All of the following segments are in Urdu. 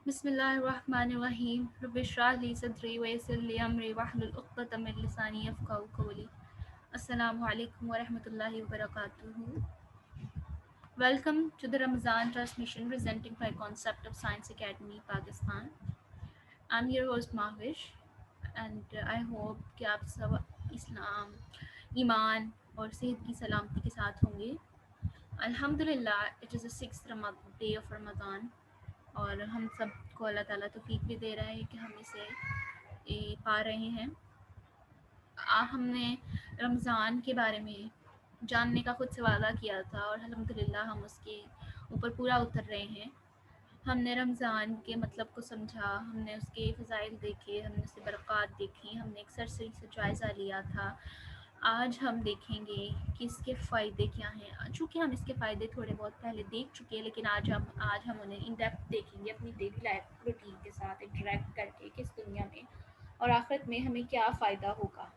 بسم اللہ الرحمن الرحیم رب اشرح لی صدری ویسر لی امری واحلل عقدۃ من لسانی یفقهوا قولی. السلام علیکم ورحمۃ اللہ وبرکاتہ. Welcome to the Ramazan transmission presenting by Concept of Science Academy Pakistan. I'm your host Mahwish and I hope کہ آپ سب اسلام، ایمان اور صحت کی سلامتی کے ساتھ ہوں گے. الحمدللہ it is the sixth day of Ramadan اور ہم سب کو اللہ تعالیٰ توفیق بھی دے رہا ہے کہ ہم اسے پا رہے ہیں. ہم نے رمضان کے بارے میں جاننے کا خود سے وعدہ کیا تھا اور الحمدللہ ہم اس کے اوپر پورا اتر رہے ہیں. ہم نے رمضان کے مطلب کو سمجھا، ہم نے اس کے فضائل دیکھے، ہم نے اس کی برکات دیکھی، ہم نے ایک سرسری سے جائزہ لیا تھا. آج ہم دیکھیں گے کہ اس کے فائدے کیا ہیں. چونکہ ہم اس کے فائدے تھوڑے بہت پہلے دیکھ چکے ہیں، لیکن آج ہم انہیں ان ڈیپتھ دیکھیں گے اپنی ڈیلی لائف روٹین کے ساتھ انٹریکٹ کر کے کہ اس دنیا میں اور آخرت میں ہمیں کیا فائدہ ہوگا.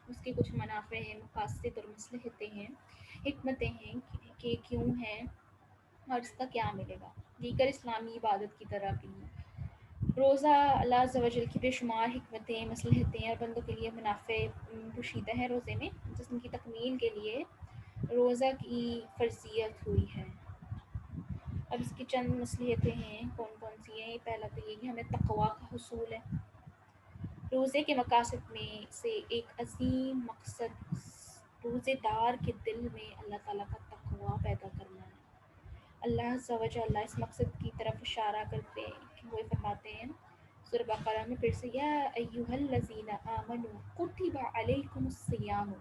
اس کے کچھ منافع ہیں، مقاصد اور مصلحتیں ہیں، حکمتیں ہیں کہ کیوں ہیں اور اس کا کیا ملے گا. دیگر اسلامی عبادت کی طرح بھی روزہ اللہ عز و جل کی بے شمار حکمتیں، مصلحتیں اور بندوں کے لیے منافع پوشیدہ ہے. روزے میں جسم کی تکمیل کے لیے روزہ کی فرضیت ہوئی ہے. اب اس کی چند مصلحتیں ہیں، کون کون سی ہیں. پہلا تو یہ کہ ہمیں تقویٰ کا حصول ہے. روزے کے مقاصد میں سے ایک عظیم مقصد روزے دار کے دل میں اللہ تعالیٰ کا تقویٰ پیدا کرنا ہے. اللہ عز و جل اس مقصد کی طرف اشارہ کرتے کہ وہ فرماتے ہیں سورہ بقرہ میں پھر سے یا ایھا الذین آمنوا کتب علیکم الصیام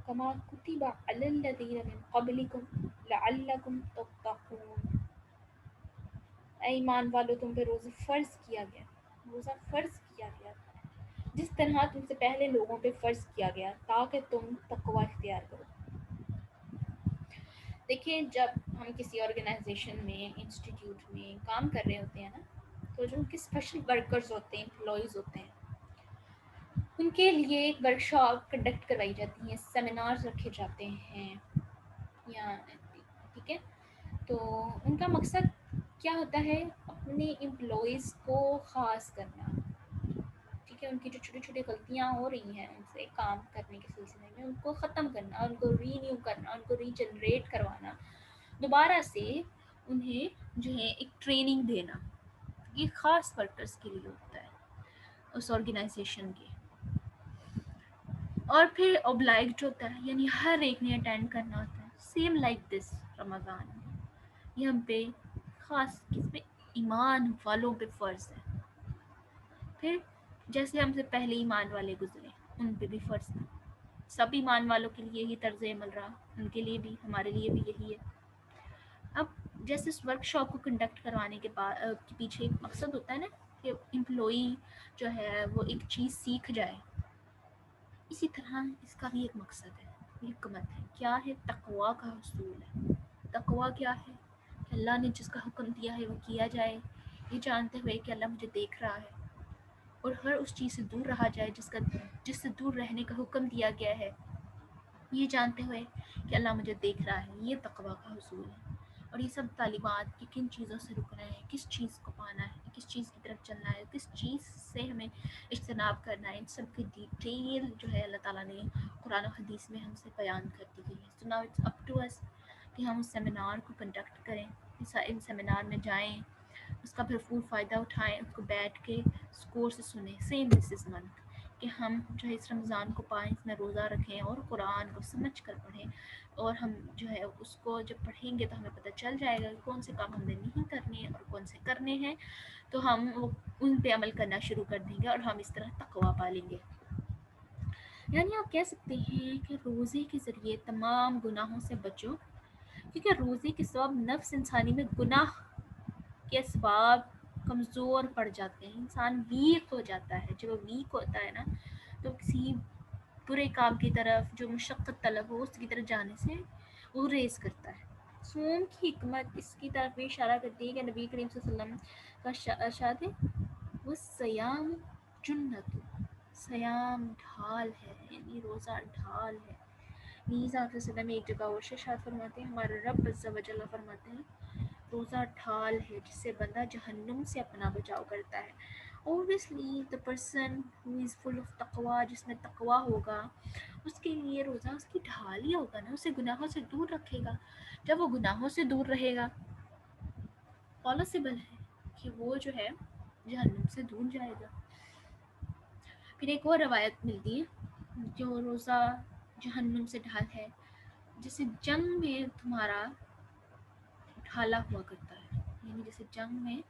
کما کتب علی الذین من قبلکم لعلکم تتقون. اے ایمان والو، تم پہ روزہ فرض کیا گیا، روزہ فرض کیا گیا جس طرح تم سے پہلے لوگوں پہ فرض کیا گیا تاکہ تم تقوی اختیار کرو. دیکھیں، جب ہم کسی آرگنائزیشن میں، انسٹیٹیوٹ میں کام کر رہے ہوتے ہیں نا، تو جو ان کے اسپیشل ورکرز ہوتے ہیں، امپلائیز ہوتے ہیں، ان کے لیے ایک ورکشاپ کنڈکٹ کروائی جاتی ہیں، سیمینارز رکھے جاتے ہیں یا ٹھیک ہے. تو ان کا مقصد کیا ہوتا ہے؟ اپنے امپلائیز کو خاص کرنا. ٹھیک ہے، ان کی جو چھوٹی چھوٹی غلطیاں ہو رہی ہیں ان سے کام کرنے کے سلسلے میں، ان کو ختم کرنا، ان کو رینیو کرنا، ان کو ریجنریٹ کروانا، دوبارہ سے انہیں جو ہے ایک ٹریننگ دینا. یہ خاص ورکرز کے لیے ہوتا ہے اس آرگنائزیشن کے. اور پھر اوبلائگڈ ہوتا ہے، یعنی ہر ایک نے اٹینڈ کرنا ہوتا ہے. سیم لائک دس رمضان میں یہ ہم پہ خاص کس پہ؟ ایمان والوں پہ فرض ہے. پھر جیسے ہم سے پہلے ایمان والے گزرے ان پہ بھی فرض تھا. سب ایمان والوں کے لیے یہی طرز عمل رہا، ان کے لیے بھی، ہمارے لیے بھی یہی ہے. اب جیسے اس ورک شاپ کو کنڈکٹ کروانے کے پیچھے ایک مقصد ہوتا ہے نا کہ امپلائی جو ہے وہ ایک چیز سیکھ جائے، اسی طرح اس کا بھی ایک مقصد ہے، حکمت ہے. کیا ہے؟ تقویٰ کا حصول ہے. تقویٰ کیا ہے؟ کہ اللہ نے جس کا حکم دیا ہے وہ کیا جائے، یہ جانتے ہوئے کہ اللہ مجھے دیکھ رہا ہے، اور ہر اس چیز سے دور رہا جائے جس سے دور رہنے کا حکم دیا گیا ہے، یہ جانتے ہوئے کہ اللہ مجھے دیکھ رہا ہے. یہ تقویٰ کا حصول ہے. اور یہ سب تعلیمات کہ کن چیزوں سے رکنا ہے، کس چیز کو پانا ہے، کس چیز کی طرف چلنا ہے، کس چیز سے ہمیں اجتناب کرنا ہے، ان سب کی ڈیٹیل جو ہے اللہ تعالیٰ نے قرآن و حدیث میں ہم سے بیان کر دی گئی ہے. So now it's up to us کہ ہم اس سیمینار کو کنڈکٹ کریں، ان سیمینار میں جائیں، اس کا بھرپور فائدہ اٹھائیں، اس کو بیٹھ کے اسکور سے سنیں. سیم دس از منتھ کہ ہم جو ہے اس رمضان کو پائیں، اس میں روزہ رکھیں اور قرآن کو سمجھ کر پڑھیں. اور ہم جو ہے اس کو جب پڑھیں گے تو ہمیں پتہ چل جائے گا کہ کون سے کام ہم نے نہیں کرنے ہیں اور کون سے کرنے ہیں. تو ہم ان پہ عمل کرنا شروع کر دیں گے اور ہم اس طرح تقویٰ پالیں گے. یعنی آپ کہہ سکتے ہیں کہ روزے کے ذریعے تمام گناہوں سے بچو، کیونکہ روزے کے سبب نفس انسانی میں گناہ کے اسباب کمزور پڑ جاتے ہیں. انسان ویک ہو جاتا ہے. جب وہ ویک ہوتا ہے نا تو کسی برے کام کی طرف جو مشقت طلب ہو اس کی طرف جانے سے وہ ریز کرتا ہے. صوم کی حکمت اس کی طرف بھی اشارہ کرتی ہے کہ نبی کریم صلی اللہ علیہ وسلم کا ارشاد ہے وہ سیام جنت، سیام ڈھال ہے، یعنی روزہ ڈھال ہے. نیز آپ صلی اللہ علیہ وسلم ایک جگہ اور ارشاد فرماتے ہیں، ہمارے رب عز و جل فرماتے ہیں روزہ ڈھال ہے جس سے بندہ جہنم سے اپنا بچاؤ کرتا ہے. Obviously the person who is full of تقوی، جس میں تقوی ہوگا، اس کے لیے روزہ اس کی ڈھال ہی ہوگا نا، اسے گناہوں سے دور رکھے گا. جب وہ گناہوں سے دور رہے گا پاسبل ہے کہ وہ جو ہے جہنم سے دور جائے گا. پھر ایک اور روایت ملتی ہے جو روزہ جہنم سے ڈھال ہے، جیسے جنگ میں تمہارا ڈھالا ہوا کرتا ہے. یعنی جیسے جنگ میں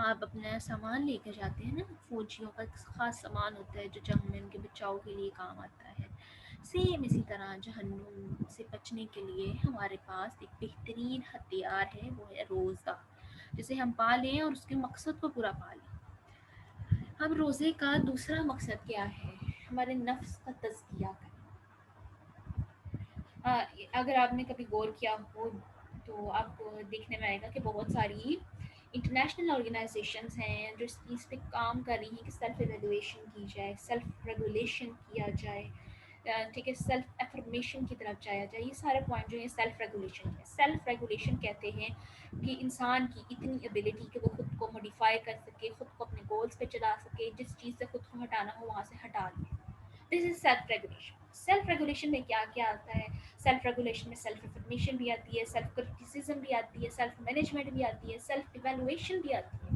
آپ اپنا سامان لے کر جاتے ہیں نا، فوجیوں کا خاص سامان ہوتا ہے جو جنگ میں ان کے بچاؤ کے لیے کام آتا ہے، سیم اسی طرح جہنم سے بچنے کے لیے ہمارے پاس ایک بہترین ہتھیار ہے، وہ ہے روزہ، جسے ہم پا لیں اور اس کے مقصد کو پورا پا لیں. اب روزے کا دوسرا مقصد کیا ہے؟ ہمارے نفس کا تزکیہ کرنا. اگر آپ نے کبھی غور کیا ہو تو آپ کو دیکھنے میں آئے گا کہ بہت ساری انٹرنیشنل آرگنائزیشنز ہیں جو اس پہ کام کر رہی ہیں کہ سیلف ایویلویشن کی جائے، سیلف ریگولیشن کیا جائے، ٹھیک ہے، سیلف افرمیشن کی طرف جایا جائے. یہ سارے پوائنٹ جو ہیں سیلف ریگولیشن ہے. سیلف ریگولیشن کہتے ہیں کہ انسان کی اتنی ایبلٹی کہ وہ خود کو موڈیفائی کر سکے، خود کو اپنے گولز پہ چلا سکے، جس چیز سے خود کو ہٹانا ہو وہاں سے ہٹا دے. This is self regulation. Self regulation میں کیا کیا آتا ہے؟ سیلف ریگولیشن میں سیلف افرمیشن بھی آتی ہے، سیلف کرٹیسزم بھی آتی ہے، سیلف مینجمنٹ بھی آتی ہے، سیلف ایویلویشن بھی آتی ہے.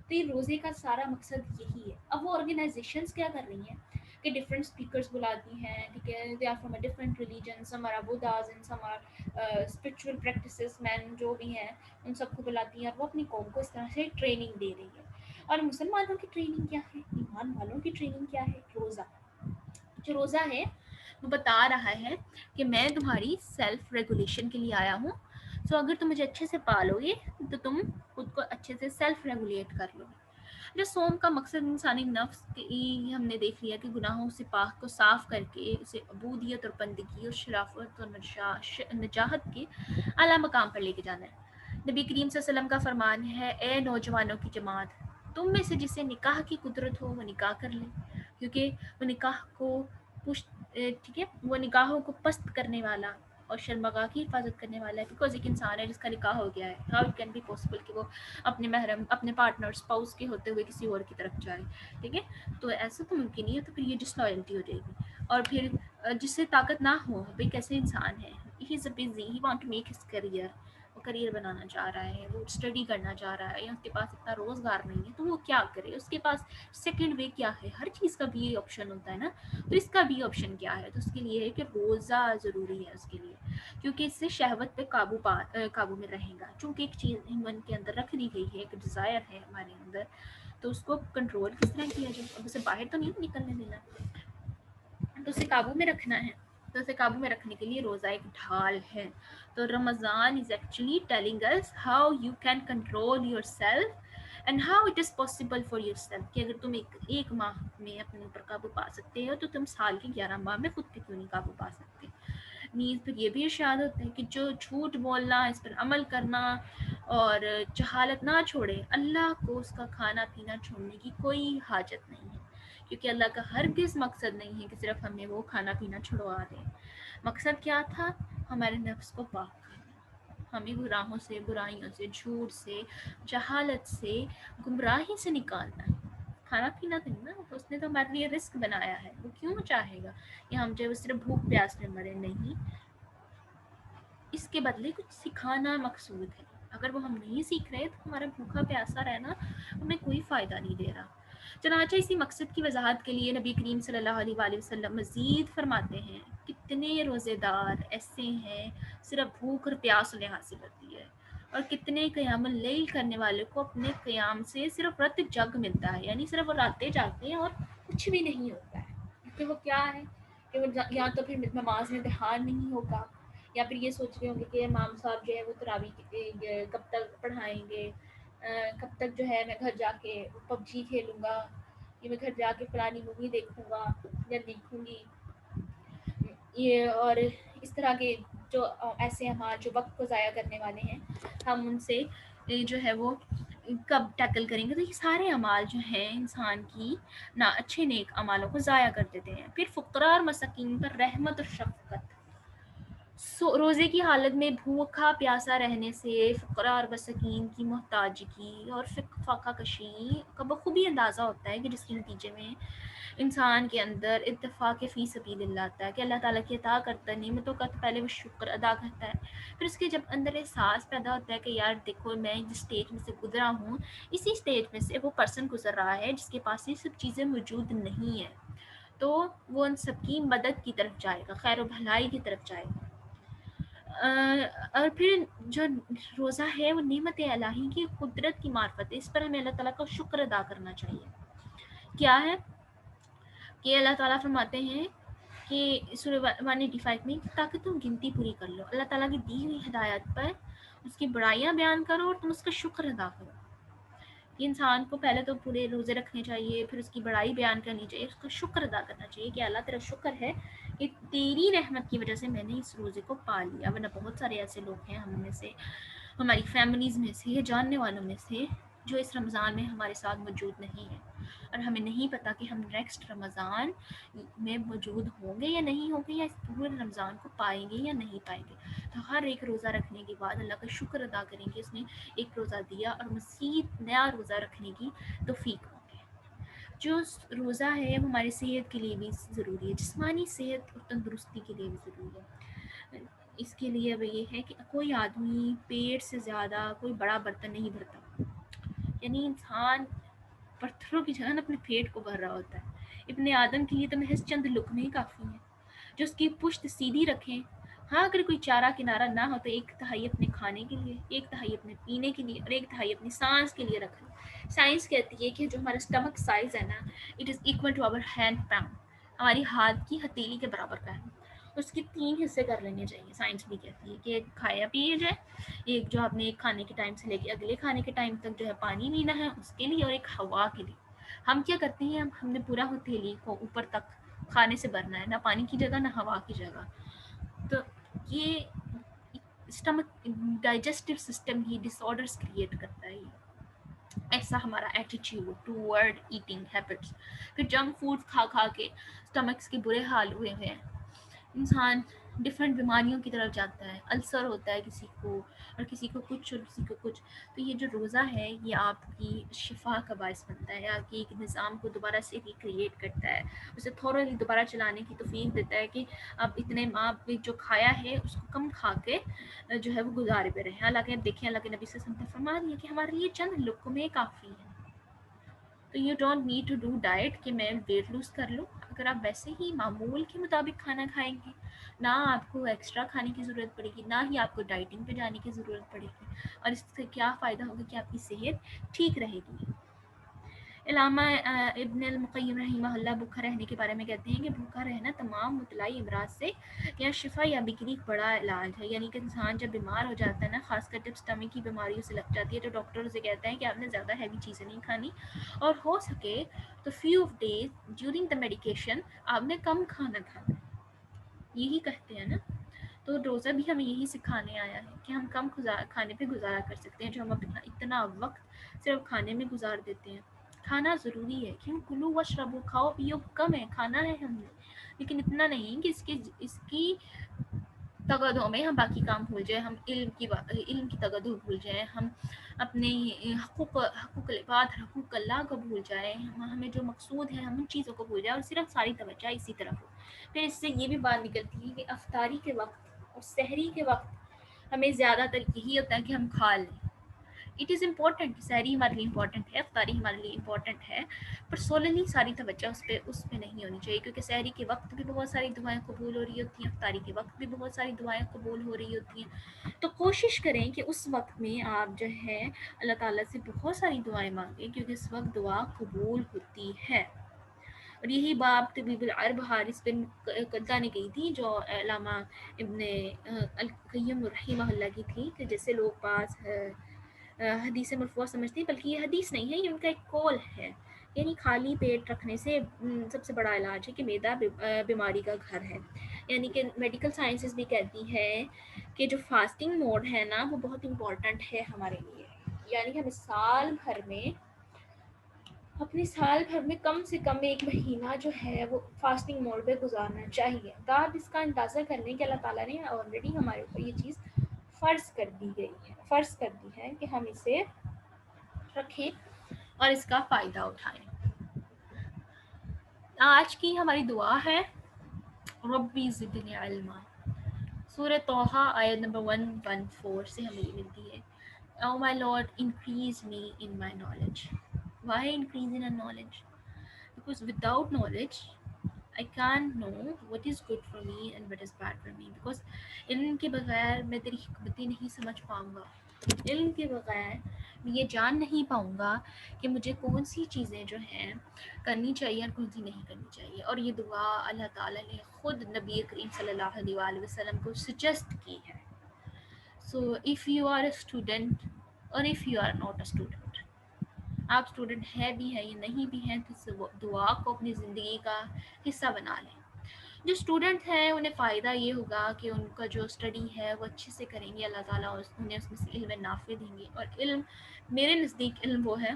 تو یہ روزے کا سارا مقصد یہی ہے. اب وہ آرگنائزیشنز کیا کر رہی ہیں کہ ڈفرینٹ اسپیکرس بلاتی ہیں، ٹھیک ہے، they are from a different religion, some are Buddhas and some are spiritual practices مین جو بھی ہیں ان سب کو بلاتی ہیں اور وہ اپنی قوم کو اس طرح سے ٹریننگ دے رہی ہے. اور مسلمانوں کی ٹریننگ کیا ہے؟ ایمان والوں کی ٹریننگ کیا ہے؟ روزہ. جو روزہ ہے وہ بتا رہا ہے کہ میں تمہاری سیلف ریگولیشن کے لیے آیا ہوں. سو اگر تم مجھے اچھے سے پالو گے تو تم خود کو اچھے سے سیلف ریگولیٹ کر لو گے. جو سوم کا مقصد انسانی نفس کی ہم نے دیکھ لیا کہ گناہوں سے پاک کو صاف کر کے اسے عبودیت اور بندگی اور شرافت اور نجاحت کے اعلیٰ مقام پر لے کے جانا ہے. نبی کریم صلی اللہ علیہ وسلم کا فرمان ہے، اے نوجوانوں کی جماعت، تم میں سے جسے نکاح کی قدرت ہو وہ نکاح کر لے، کیونکہ وہ نکاح کو ٹھیک ہے، وہ نکاحوں کو پست کرنے والا اور شرمگاہ کی حفاظت کرنے والا ہے. بیکاز ایک انسان ہے جس کا نکاح ہو گیا ہے، how it can be possible کہ وہ اپنے محرم، اپنے پارٹنر، اسپاؤس کے ہوتے ہوئے کسی اور کی طرف جائے. ٹھیک ہے، تو ایسا تو ممکن نہیں ہے. تو پھر یہ ڈس لائلٹی ہو جائے گی. اور پھر جس سے طاقت نہ ہو، بھائی کیسے انسان ہے، he is busy, he want to make his career, وہ کریئر بنانا چاہ رہا ہے، وہ اسٹڈی کرنا چاہ رہا ہے، یا اس کے پاس اتنا روزگار نہیں ہے، تو وہ کیا کرے؟ اس کے پاس سیکنڈ وے کیا ہے؟ ہر چیز کا بھی آپشن ہوتا ہے نا. تو اس کا بھی آپشن کیا ہے؟ تو اس کے لیے ہے کہ روزہ ضروری ہے اس کے لیے، کیونکہ اس سے شہوت پہ قابو میں رہے گا. چونکہ ایک چیز من کے اندر رکھ دی گئی ہے، ایک ڈیزائر ہے ہمارے اندر، تو اس کو کنٹرول کس طرح کیا جائے؟ اب اسے باہر تو نہیں نکلنے دینا، تو اسے قابو میں رکھنا ہے. تو اسے قابو میں رکھنے کے لیے روزہ ایک ڈھال ہے. تو Ramzan is actually telling us how you can control yourself and how it is possible for yourself, کہ اگر تم ایک ماہ میں اپنے اوپر قابو پا سکتے ہو تو تم سال کے 11 ماہ میں خود پہ کیوں نہیں قابو پا سکتے. نیز پھر یہ بھی ارشاد ہوتا ہے کہ جو جھوٹ بولنا، اس پر عمل کرنا اور جہالت نہ چھوڑے، اللہ کو اس کا کھانا پینا چھوڑنے کی کوئی حاجت نہیں ہے، کیونکہ اللہ کا ہرگز مقصد نہیں ہے کہ صرف ہمیں وہ کھانا پینا چھڑوا دیں. مقصد کیا تھا؟ ہمارے نفس کو پاک کرنا، ہمیں گناہوں سے، برائیوں سے، جھوٹ سے، جہالت سے، گمراہی سے نکالنا ہے. کھانا پینا تو نہیں نا، تو اس نے تو ہمارے لیے رزق بنایا ہے. وہ کیوں چاہے گا کہ ہم جو صرف بھوک پیاس میں مرے؟ نہیں، اس کے بدلے کچھ سکھانا مقصود ہے. اگر وہ ہم نہیں سیکھ رہے تو ہمارا بھوکا پیاسا رہنا ہمیں کوئی فائدہ نہیں دے رہا. چنانچہ اسی مقصد کی وضاحت کے لیے نبی کریم صلی اللہ علیہ وآلہ وسلم مزید فرماتے ہیں، کتنے روزے دار ایسے ہیں صرف بھوک اور پیاس انہیں حاصل ہوتی ہے، اور کتنے قیام اللیل کرنے والے کو اپنے قیام سے صرف رت جگ ملتا ہے. یعنی صرف وہ راتیں جاگتے ہیں اور کچھ بھی نہیں ہوتا ہے. کہ وہ کیا ہے کہ وہ یا تو پھر نماز میں دھیان نہیں ہوگا، یا پھر یہ سوچ رہے ہوں گے کہ امام صاحب جو ہے وہ تراویح کب تک پڑھائیں گے، کب تک جو ہے میں گھر جا کے پب جی کھیلوں گا، یا میں گھر جا کے فلانی مووی دیکھوں گا یا دیکھوں گی. یہ اور اس طرح کے جو ایسے اعمال جو وقت کو ضائع کرنے والے ہیں، ہم ان سے جو ہے وہ کب ٹیکل کریں گے؟ تو یہ سارے اعمال جو ہیں انسان کی اچھے نیک اعمالوں کو ضائع کر دیتے ہیں. پھر فقراء اور مساکین پر رحمت اور شفقت. روزے کی حالت میں بھوکا پیاسا رہنے سے فقراء اور مساکین کی محتاجگی اور فاقہ کشی کا بخوبی اندازہ ہوتا ہے، کہ جس کے نتیجے میں انسان کے اندر اتفاق فی سبیل اللہ آتا ہے، کہ اللہ تعالیٰ کی عطا کرتا ہے نعمتوں کا، تو پہلے وہ شکر ادا کرتا ہے، پھر اس کے جب اندر احساس پیدا ہوتا ہے کہ یار دیکھو میں جس سٹیج میں سے گزرا ہوں، اسی سٹیج میں سے وہ پرسن گزر رہا ہے جس کے پاس یہ سب چیزیں موجود نہیں ہیں، تو وہ ان سب کی مدد کی طرف جائے گا، خیر و بھلائی کی طرف جائے گا۔ اور پھر جو روزہ ہے وہ نعمت الہی کی قدرت کی معرفت ہے، اس پر ہمیں اللہ تعالیٰ کا شکر ادا کرنا چاہیے۔ کیا ہے کہ اللہ تعالیٰ فرماتے ہیں کہ سورہ 185 میں، تاکہ تم گنتی پوری کر لو، اللہ تعالیٰ کی دی ہوئی ہدایت پر اس کی بڑائیاں بیان کرو اور تم اس کا شکر ادا کرو۔ کہ انسان کو پہلے تو پورے روزے رکھنے چاہیے، پھر اس کی بڑائی بیان کرنی چاہیے، اس کا شکر ادا کرنا چاہیے کہ اللہ تیرا شکر ہے کہ تیری رحمت کی وجہ سے میں نے اس روزے کو پا لیا، ورنہ بہت سارے ایسے لوگ ہیں ہم میں سے، ہماری فیملیز میں سے یا جاننے والوں میں سے، جو اس رمضان میں ہمارے ساتھ موجود نہیں ہیں، اور ہمیں نہیں پتہ کہ ہم نیکسٹ رمضان میں موجود ہوں گے یا نہیں ہوں گے، یا اس پورے رمضان کو پائیں گے یا نہیں پائیں گے۔ تو ہر ایک روزہ رکھنے کے بعد اللہ کا شکر ادا کریں کہ اس نے ایک روزہ دیا اور مزید نیا روزہ رکھنے کی توفیق ہوں گے۔ جو روزہ ہے وہ ہماری صحت کے لیے بھی ضروری ہے، جسمانی صحت اور تندرستی کے لیے بھی ضروری ہے۔ اس کے لیے اب یہ ہے کہ کوئی آدمی پیٹ سے زیادہ کوئی بڑا برتن نہیں بھرتا، یعنی انسان پتھروں کی جگہ اپنے پیٹ کو بھر رہا ہوتا ہے۔ ابن آدم کے لیے تو محض چند لقمے ہی کافی ہیں، جو اس کی پشت سیدھی رکھیں۔ ہاں اگر کوئی چارہ کنارہ نہ ہو تو ایک تہائی اپنے کھانے کے لیے، ایک تہائی اپنے پینے کے لیے اور ایک تہائی اپنی سانس کے لیے رکھ لیں۔ سائنس کہتی ہے کہ جو ہمارا اسٹمک سائز ہے نا، it is equal to our hand pound, ہماری ہاتھ کی ہتھیلی کے برابر کا ہے۔ اس کے 3 حصے کر لینے چاہیے۔ سائنس بھی کہتی ہے کہ ایک کھایا پیے جائے، ایک جو آپ نے ایک کھانے کے ٹائم سے لے کے اگلے کھانے کے ٹائم تک جو ہے پانی پینا ہے اس کے لیے، اور ایک ہوا کے لیے۔ ہم کیا کرتے ہیں، ہم نے پورا ہتھیلی کو اوپر تک کھانے سے بھرنا ہے، نہ پانی کی جگہ نہ ہوا کی جگہ۔ تو یہ اسٹمک ڈائجسٹو سسٹم ہی ڈس آرڈرس کریٹ کرتا ہے، ایسا ہمارا ایٹیٹیوڈ ٹوورڈ ایٹنگ ہیبٹس۔ پھر جنک فوڈ کھا کھا کے اسٹمکس کے برے حال ہوئے ہوئے ہیں، انسان ڈفرینٹ بیماریوں کی طرف جاتا ہے، السر ہوتا ہے کسی کو، اور کسی کو کچھ اور کسی کو کچھ۔ تو یہ جو روزہ ہے یہ آپ کی شفا کا باعث بنتا ہے، آپ کی ایک نظام کو دوبارہ سے ریکریٹ کرتا ہے، اسے تھوڑی دوبارہ چلانے کی توفیق دیتا ہے کہ اب اتنے آپ جو کھایا ہے اس کو کم کھا کے جو ہے وہ گزارے پہ رہیں۔ حالانکہ دیکھیں اللہ کے نبی صلی اللہ علیہ وسلم نے فرما دیا کہ ہمارے لیے چند لقمے کافی ہیں۔ تو you don't need to do diet کہ میں ویٹ لوز کر لوں، اگر آپ ویسے ہی معمول کے مطابق کھانا کھائیں گے، نہ آپ کو ایکسٹرا کھانے کی ضرورت پڑے گی، نہ ہی آپ کو ڈائٹنگ پہ جانے کی ضرورت پڑے گی، اور اس سے کیا فائدہ ہوگا کہ آپ کی صحت ٹھیک رہے گی۔ علامہ ابن القیم رحمہ اللہ بھوکا رہنے کے بارے میں کہتے ہیں کہ بھوکا رہنا تمام مطلعی امراض سے یا شفا یابی کے لیے ایک بڑا علاج ہے۔ یعنی کہ انسان جب بیمار ہو جاتا ہے نا، خاص کر جب اسٹمک کی بیماریوں سے لگ جاتی ہے، تو ڈاکٹر اسے کہتے ہیں کہ آپ نے زیادہ ہیوی چیزیں نہیں کھانی، اور ہو سکے تو few days during the medication آپ نے کم کھانا کھانا ہے، یہی کہتے ہیں نا۔ تو روزہ بھی ہمیں یہی سکھانے آیا ہے کہ ہم کم کھانے پہ گزارا کر سکتے ہیں، جو ہم اپنا اتنا وقت صرف کھانے میں گزار دیتے ہیں۔ کھانا ضروری ہے، کیوں کلو وشربو، کھاؤ پیو کم ہے، کھانا ہے ہم نے، لیکن اتنا نہیں کہ اس کی تقدوں میں ہم باقی کام بھول جائیں، ہم علم کی تقدو بھول جائیں، ہم اپنے حقوق العباد، حقوق اللہ کو بھول جائیں، ہمیں جو مقصود ہے ہم ان چیزوں کو بھول جائیں، اور صرف ساری توجہ اسی طرف ہو۔ پھر اس سے یہ بھی بات نکلتی ہے کہ افطاری کے وقت اور سحری کے وقت ہمیں زیادہ تر یہی ہوتا ہے کہ ہم کھا لیں۔ اٹ از امپورٹنٹ، سحری ہمارے لیے امپورٹنٹ ہے، افطاری ہمارے لیے امپورٹنٹ ہے، پر سولنی ساری توجہ اس پہ نہیں ہونی چاہیے، کیونکہ سحری کے وقت بھی بہت ساری دعائیں قبول ہو رہی ہوتی ہیں، افطاری کے وقت بھی بہت ساری دعائیں قبول ہو رہی ہوتی ہیں۔ تو کوشش کریں کہ اس وقت میں آپ جو ہے اللہ تعالیٰ سے بہت ساری دعائیں مانگیں، کیونکہ اس وقت دعا قبول ہوتی ہے۔ اور یہی بات طبیب العرب حارث بن قدہ نے کہی تھی، جو علامہ ابن القیم رحمہ اللہ کی تھی، کہ جیسے لوگ پاس حدیث مرفوع سمجھتے ہیں، بلکہ یہ حدیث نہیں ہے، یہ ان کا ایک قول ہے۔ یعنی خالی پیٹ رکھنے سے سب سے بڑا علاج ہے کہ معدہ بیماری کا گھر ہے۔ یعنی کہ میڈیکل سائنسز بھی کہتی ہے کہ جو فاسٹنگ موڈ ہے نا وہ بہت امپورٹنٹ ہے ہمارے لیے، یعنی ہمیں سال بھر میں اپنے سال بھر میں کم سے کم ایک مہینہ جو ہے وہ فاسٹنگ موڈ پہ گزارنا چاہیے. آپ اس کا اندازہ کر لیں کہ اللہ تعالیٰ نے آلریڈی ہمارے اوپر یہ چیز فرض کر دی ہے کہ ہم اسے رکھیں اور اس کا فائدہ اٹھائیں. آج کی ہماری دعا ہے ربی زدنی علما. سورہ توحہ آیت نمبر 114 سے ہمیں یہ ملتی ہے. Oh my Lord, increase me in my knowledge. Why increase in our knowledge? Because without knowledge, I can't know what is good for me and what is bad for me. Because علم کے بغیر میں تیری حکمتیں نہیں سمجھ پاؤں گا. علم کے بغیر میں یہ جان نہیں پاؤں گا کہ مجھے کون سی چیزیں جو ہیں کرنی چاہیے اور کون سی نہیں کرنی چاہیے. اور یہ دعا اللہ تعالیٰ نے خود نبی کریم صلی اللہ علیہ وآلہ وسلم کو سجیسٹ کی ہے. So if you are a student or if you are not a student, آپ اسٹوڈنٹ ہے بھی ہیں یا نہیں بھی ہیں تو اس دعا کو اپنی زندگی کا حصہ بنا لیں. جو اسٹوڈنٹ ہیں انہیں فائدہ یہ ہوگا کہ ان کا جو اسٹڈی ہے وہ اچھے سے کریں گے. اللہ تعالیٰ انہیں اس میں سے علم نافع دیں گے. اور علم میرے نزدیک علم وہ ہے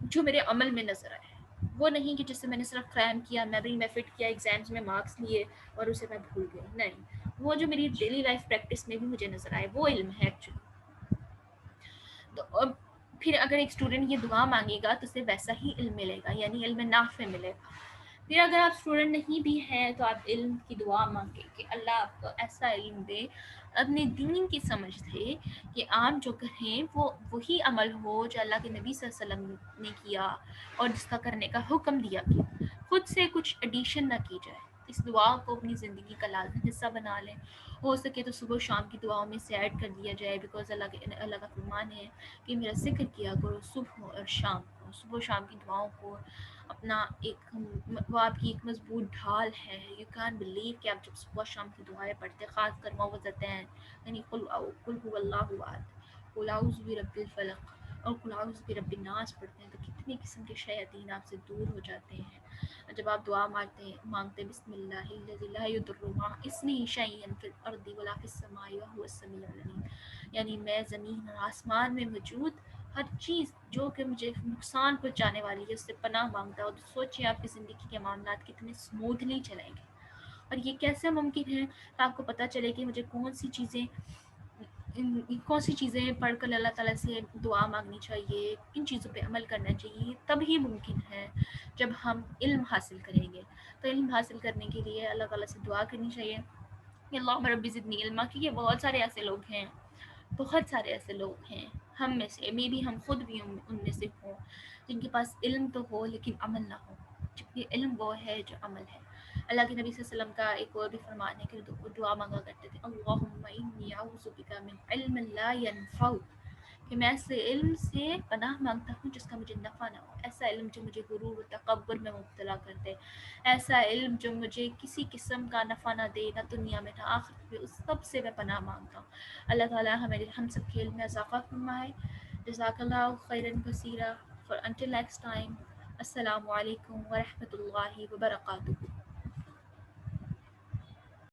جو میرے عمل میں نظر آئے, وہ نہیں کہ جس سے میں نے صرف کریم کیا, میموری میں فٹ کیا, ایگزامس میں مارکس لیے اور اسے میں بھول گئی. نہیں, وہ جو میری ڈیلی لائف پریکٹس میں بھی مجھے نظر آئے وہ علم ہے ایکچولی. تو اب پھر اگر ایک اسٹوڈنٹ یہ دعا مانگے گا تو اسے ویسا ہی علم ملے گا, یعنی علم نافع ملے گا. پھر اگر آپ اسٹوڈنٹ نہیں بھی ہیں تو آپ علم کی دعا مانگیں کہ اللہ آپ کو ایسا علم دے, اپنے دین کی سمجھ دے کہ آپ جو کہیں وہ وہی عمل ہو جو اللہ کے نبی صلی اللہ علیہ وسلم نے کیا اور جس کا کرنے کا حکم دیا گیا, خود سے کچھ ایڈیشن نہ کی جائے. اس دعا کو اپنی زندگی کا لازمی حصہ بنا لیں. ہو سکے تو صبح و شام کی دعاؤں میں سے ایڈ کر دیا جائے, بیکاز اللہ کا فرمان ہے کہ میرا ذکر کیا کرو صبح اور شام کو. صبح و شام کی دعاؤں کو اپنا ایک وہ آپ کی ایک مضبوط ڈھال ہے. یو کین بلیو کہ آپ جب صبح شام کی دعائیں پڑھتے, خاص کر معوذتین, یعنی قل هو اللہ احد, قل اعوذ برب الفلق اور قل اعوذ برب الناس پڑھتے ہیں تو کتنے قسم کے شیاطین آپ سے دور ہو جاتے ہیں. جب آپ دعا مانگتے بسم اللہ الذی لا یضر مع اسمہ شیء فی الارض ولا فی السماء وهو السمیع العلیم, یعنی میں زمین اور آسمان میں موجود ہر چیز جو کہ مجھے نقصان پہنچانے والی ہے اس سے پناہ مانگتا ہوں. تو سوچیں آپ کی زندگی کے معاملات کتنے اسموتھلی چلیں گے. اور یہ کیسے ممکن ہے کہ آپ کو پتہ چلے کہ مجھے کون سی چیزیں پڑھ کر اللہ تعالیٰ سے دعا مانگنی چاہیے, کن چیزوں پہ عمل کرنا چاہیے. تب ہی ممکن ہے جب ہم علم حاصل کریں گے. تو علم حاصل کرنے کے لیے اللہ تعالیٰ سے دعا کرنی چاہیے کہ اللہم رب زدنی علما, کیونکہ بہت سارے ایسے لوگ ہیں ہم میں سے, مے بی ہم خود بھی ان میں سے ہوں, جن کے پاس علم تو ہو لیکن عمل نہ ہو. جبکہ علم وہ ہے جو عمل ہے. اللہ کے نبی صلی اللہ علیہ وسلم کا ایک اور بھی فرمان ہے کہ دعا مانگا کرتے تھے, اللہم انی اعوذ بک من علم لا ینفع, کہ میں ایسے علم سے پناہ مانگتا ہوں جس کا مجھے نفع نہ ہو. ایسا علم جو مجھے غرور و تکبر میں مبتلا کر دے, ایسا علم جو مجھے کسی قسم کا نفع نہ دے, نہ دنیا میں نہ آخرت میں, اس سب سے میں پناہ مانگتا ہوں. اللہ تعالیٰ ہم سب کے علم میں اضافہ فرمائے. جزاک اللہ خیرا کثیرا. For until next time, السلام علیکم ورحمۃ اللہ وبرکاتہ.